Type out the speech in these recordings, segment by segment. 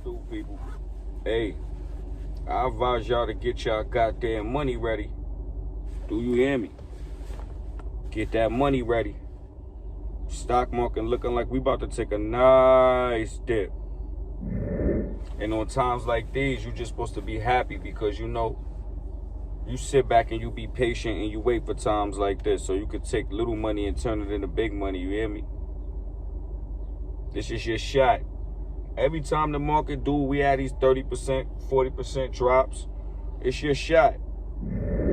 do, people. Hey, I advise y'all to get y'all goddamn money ready. Do you hear me? Get that money ready. Stock market looking like we about to take a nice dip. And on times like these, you just supposed to be happy because you know you sit back and you be patient and you wait for times like this so you could take little money and turn it into big money. You hear me? This is your shot. Every time the market do, we had these 30%, 40% drops. It's your shot.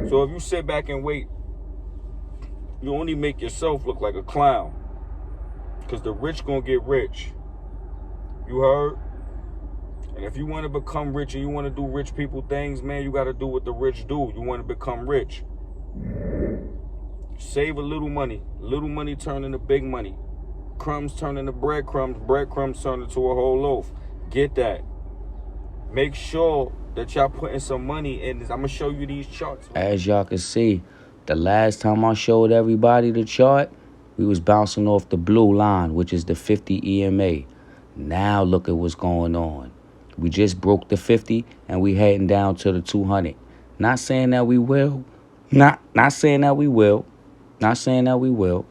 So if you sit back and wait, you only make yourself look like a clown. Because the rich gonna get rich. You heard? And if you want to become rich and you want to do rich people things, man, you got to do what the rich do. You want to become rich. Save a little money. Little money turn into big money. Crumbs turn into breadcrumbs. Breadcrumbs turn into a whole loaf. Get that. Make sure that y'all putting some money in this. I'm going to show you these charts. As y'all can see, the last time I showed everybody the chart, we was bouncing off the blue line, which is the 50 EMA. Now look at what's going on. We just broke the 50 and we heading down to the 200. Not saying that we will. Not saying that we will. Not saying that we will.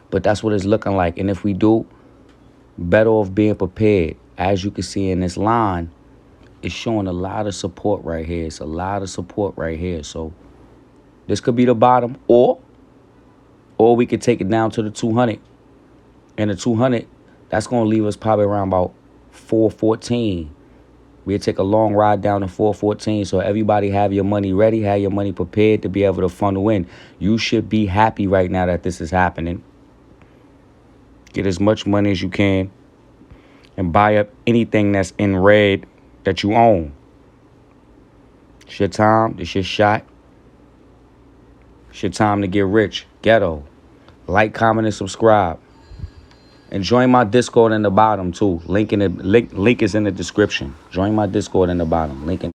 But that's what it's looking like. And if we do, better off being prepared. As you can see in this line, it's showing a lot of support right here. It's a lot of support right here. So this could be the bottom, or we could take it down to the 200. And the 200, that's going to leave us probably around about 414. We'll take a long ride down to 414. So everybody have your money ready, have your money prepared to be able to funnel in. You should be happy right now that this is happening. Get as much money as you can and buy up anything that's in red that you own. It's your time. It's your shot. It's your time to get rich. Ghetto. Like, comment, and subscribe. And join my Discord in the bottom, too. Link is in the description. Join my Discord in the bottom. Link in